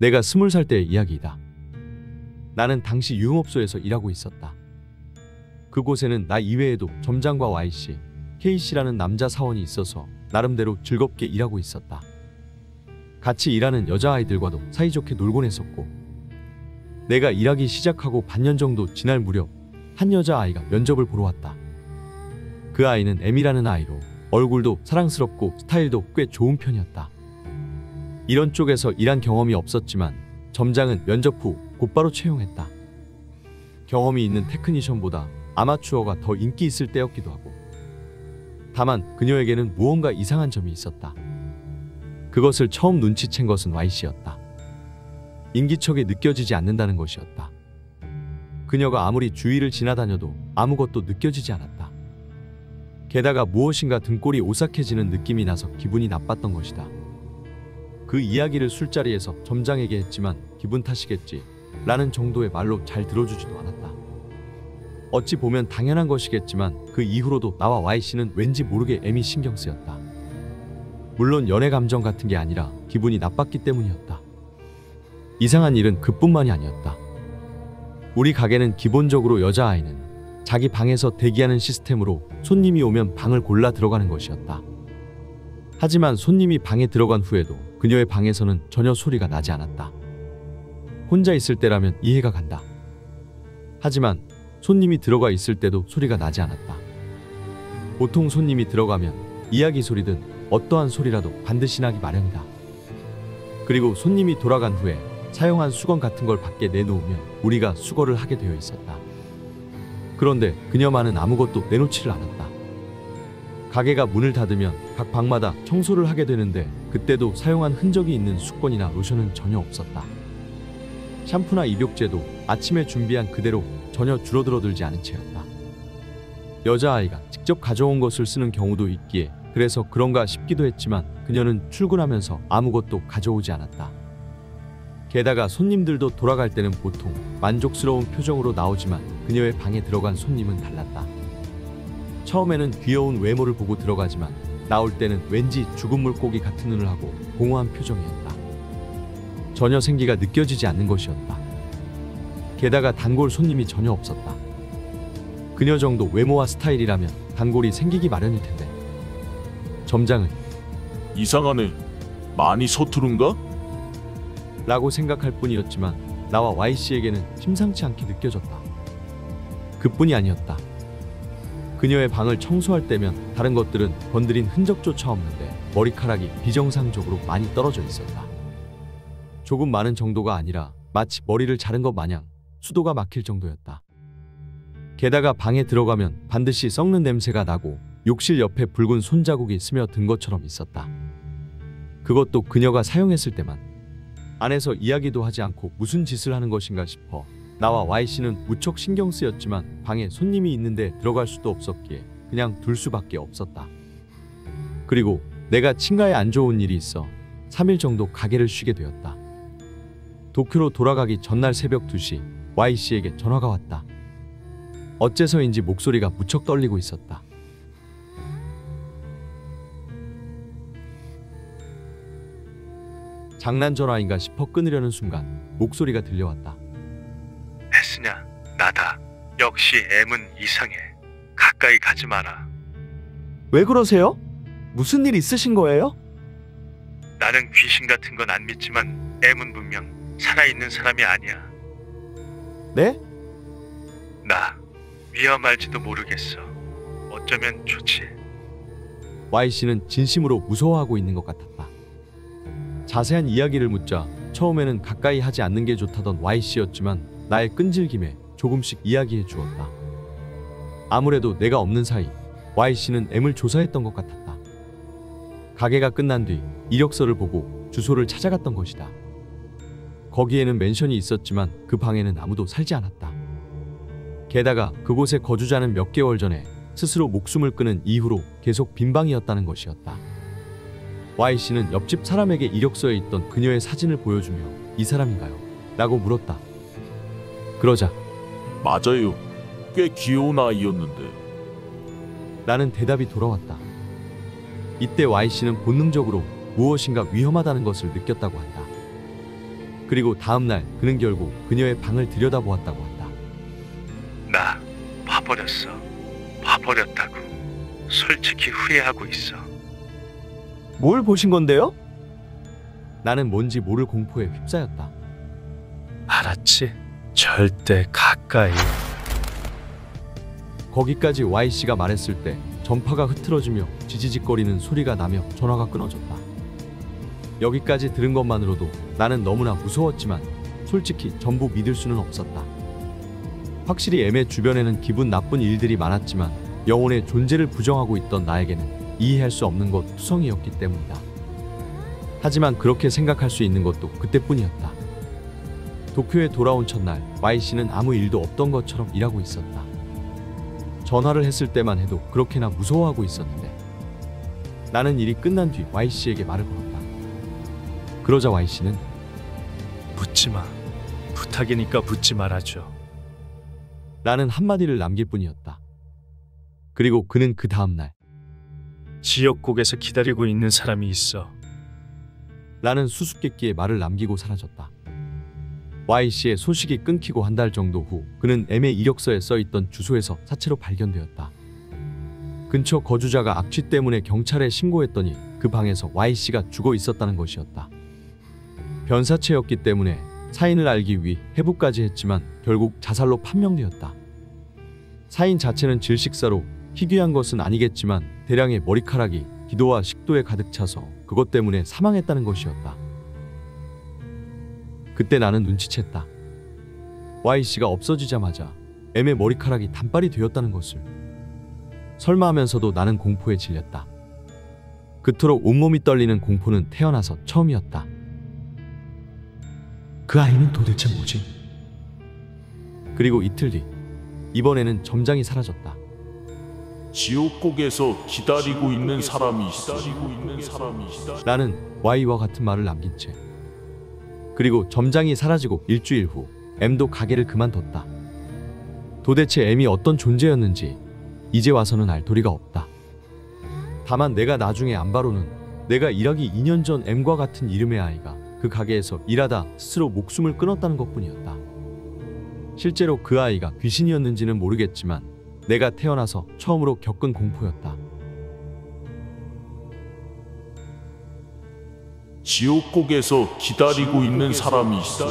내가 20살 때의 이야기이다. 나는 당시 유흥업소에서 일하고 있었다. 그곳에는 나 이외에도 점장과 Y씨, K씨라는 남자 사원이 있어서 나름대로 즐겁게 일하고 있었다. 같이 일하는 여자아이들과도 사이좋게 놀곤 했었고, 내가 일하기 시작하고 반년 정도 지날 무렵 한 여자아이가 면접을 보러 왔다. 그 아이는 M이라는 아이로 얼굴도 사랑스럽고 스타일도 꽤 좋은 편이었다. 이런 쪽에서 일한 경험이 없었지만 점장은 면접 후 곧바로 채용했다. 경험이 있는 테크니션보다 아마추어가 더 인기 있을 때였기도 하고, 다만 그녀에게는 무언가 이상한 점이 있었다. 그것을 처음 눈치챈 것은 Y씨였다. 인기척이 느껴지지 않는다는 것이었다. 그녀가 아무리 주위를 지나다녀도 아무것도 느껴지지 않았다. 게다가 무엇인가 등골이 오싹해지는 느낌이 나서 기분이 나빴던 것이다. 그 이야기를 술자리에서 점장에게 했지만 기분 탓이겠지 라는 정도의 말로 잘 들어주지도 않았다. 어찌 보면 당연한 것이겠지만 그 이후로도 나와 Y씨는 왠지 모르게 M이 신경 쓰였다. 물론 연애 감정 같은 게 아니라 기분이 나빴기 때문이었다. 이상한 일은 그뿐만이 아니었다. 우리 가게는 기본적으로 여자아이는 자기 방에서 대기하는 시스템으로 손님이 오면 방을 골라 들어가는 것이었다. 하지만 손님이 방에 들어간 후에도 그녀의 방에서는 전혀 소리가 나지 않았다. 혼자 있을 때라면 이해가 간다. 하지만 손님이 들어가 있을 때도 소리가 나지 않았다. 보통 손님이 들어가면 이야기 소리든 어떠한 소리라도 반드시 나기 마련이다. 그리고 손님이 돌아간 후에 사용한 수건 같은 걸 밖에 내놓으면 우리가 수거를 하게 되어 있었다. 그런데 그녀만은 아무것도 내놓지를 않았다. 가게가 문을 닫으면 각 방마다 청소를 하게 되는데 그때도 사용한 흔적이 있는 수건이나 로션은 전혀 없었다. 샴푸나 입욕제도 아침에 준비한 그대로 전혀 줄어들지 않은 채였다. 여자아이가 직접 가져온 것을 쓰는 경우도 있기에 그래서 그런가 싶기도 했지만 그녀는 출근하면서 아무것도 가져오지 않았다. 게다가 손님들도 돌아갈 때는 보통 만족스러운 표정으로 나오지만 그녀의 방에 들어간 손님은 달랐다. 처음에는 귀여운 외모를 보고 들어가지만 나올 때는 왠지 죽은 물고기 같은 눈을 하고 공허한 표정이었다. 전혀 생기가 느껴지지 않는 것이었다. 게다가 단골 손님이 전혀 없었다. 그녀 정도 외모와 스타일이라면 단골이 생기기 마련일 텐데. 점장은 이상하네. 많이 서투른가? 라고 생각할 뿐이었지만 나와 Y씨에게는 심상치 않게 느껴졌다. 그뿐이 아니었다. 그녀의 방을 청소할 때면 다른 것들은 건드린 흔적조차 없는데 머리카락이 비정상적으로 많이 떨어져 있었다. 조금 많은 정도가 아니라 마치 머리를 자른 것 마냥 수도가 막힐 정도였다. 게다가 방에 들어가면 반드시 썩는 냄새가 나고 욕실 옆에 붉은 손자국이 스며든 것처럼 있었다. 그것도 그녀가 사용했을 때만. 안에서 이야기도 하지 않고 무슨 짓을 하는 것인가 싶어 나와 Y씨는 무척 신경 쓰였지만 방에 손님이 있는데 들어갈 수도 없었기에 그냥 둘 수밖에 없었다. 그리고 내가 친가에 안 좋은 일이 있어 3일 정도 가게를 쉬게 되었다. 도쿄로 돌아가기 전날 새벽 2시 Y씨에게 전화가 왔다. 어째서인지 목소리가 무척 떨리고 있었다. 장난 전화인가 싶어 끊으려는 순간 목소리가 들려왔다. 혜스냐, 나다. 역시 M은 이상해. 가까이 가지 마라. 왜 그러세요? 무슨 일 있으신 거예요? 나는 귀신 같은 건 안 믿지만 M은 분명 살아있는 사람이 아니야. 네? 나 위험할지도 모르겠어. 어쩌면 좋지. Y씨는 진심으로 무서워하고 있는 것 같았다. 자세한 이야기를 묻자 처음에는 가까이 하지 않는 게 좋다던 Y씨였지만 나의 끈질김에 조금씩 이야기해 주었다. 아무래도 내가 없는 사이 Y씨는 M을 조사했던 것 같았다. 가게가 끝난 뒤 이력서를 보고 주소를 찾아갔던 것이다. 거기에는 맨션이 있었지만 그 방에는 아무도 살지 않았다. 게다가 그곳에 거주자는 몇 개월 전에 스스로 목숨을 끊은 이후로 계속 빈 방이었다는 것이었다. Y씨는 옆집 사람에게 이력서에 있던 그녀의 사진을 보여주며 이 사람인가요? 라고 물었다. 그러자 맞아요. 꽤 귀여운 아이였는데. 라는 대답이 돌아왔다. 이때 Y씨는 본능적으로 무엇인가 위험하다는 것을 느꼈다고 한다. 그리고 다음날 그는 결국 그녀의 방을 들여다보았다고 한다. 나 봐버렸어. 봐버렸다고. 솔직히 후회하고 있어. 뭘 보신 건데요? 나는 뭔지 모를 공포에 휩싸였다. 알았지? 절대 가까이. 거기까지 Y씨가 말했을 때 전파가 흐트러지며 지지직거리는 소리가 나며 전화가 끊어졌다. 여기까지 들은 것만으로도 나는 너무나 무서웠지만 솔직히 전부 믿을 수는 없었다. 확실히 M의 주변에는 기분 나쁜 일들이 많았지만 영혼의 존재를 부정하고 있던 나에게는 이해할 수 없는 것 투성이었기 때문이다. 하지만 그렇게 생각할 수 있는 것도 그때뿐이었다. 도쿄에 돌아온 첫날 Y씨는 아무 일도 없던 것처럼 일하고 있었다. 전화를 했을 때만 해도 그렇게나 무서워하고 있었는데 나는 일이 끝난 뒤 Y씨에게 말을 걸었다. 그러자 Y씨는 묻지 마. 부탁이니까 묻지 말아줘. 라는 한마디를 남길 뿐이었다. 그리고 그는 그 다음날 지역국에서 기다리고 있는 사람이 있어. 라는 수수께끼의 말을 남기고 사라졌다. Y씨의 소식이 끊기고 한 달 정도 후 그는 M의 이력서에 써있던 주소에서 사체로 발견되었다. 근처 거주자가 악취 때문에 경찰에 신고했더니 그 방에서 Y씨가 죽어 있었다는 것이었다. 변사체였기 때문에 사인을 알기 위해 해부까지 했지만 결국 자살로 판명되었다. 사인 자체는 질식사로 희귀한 것은 아니겠지만 대량의 머리카락이 기도와 식도에 가득 차서 그것 때문에 사망했다는 것이었다. 그때 나는 눈치챘다. Y씨가 없어지자마자 M의 머리카락이 단발이 되었다는 것을. 설마 하면서도 나는 공포에 질렸다. 그토록 온몸이 떨리는 공포는 태어나서 처음이었다. 그 아이는 도대체 뭐지? 그리고 이틀 뒤 이번에는 점장이 사라졌다. 지옥국에서 기다리고 있는 사람이 있어. 나는 Y와 같은 말을 남긴 채 그리고 점장이 사라지고 일주일 후 M도 가게를 그만뒀다. 도대체 M이 어떤 존재였는지 이제 와서는 알 도리가 없다. 다만 내가 나중에 안 바로는 내가 일하기 2년 전 M과 같은 이름의 아이가 그 가게에서 일하다 스스로 목숨을 끊었다는 것뿐이었다. 실제로 그 아이가 귀신이었는지는 모르겠지만 내가 태어나서 처음으로 겪은 공포였다. 지옥국에서 기다리고 있는 사람이 있어.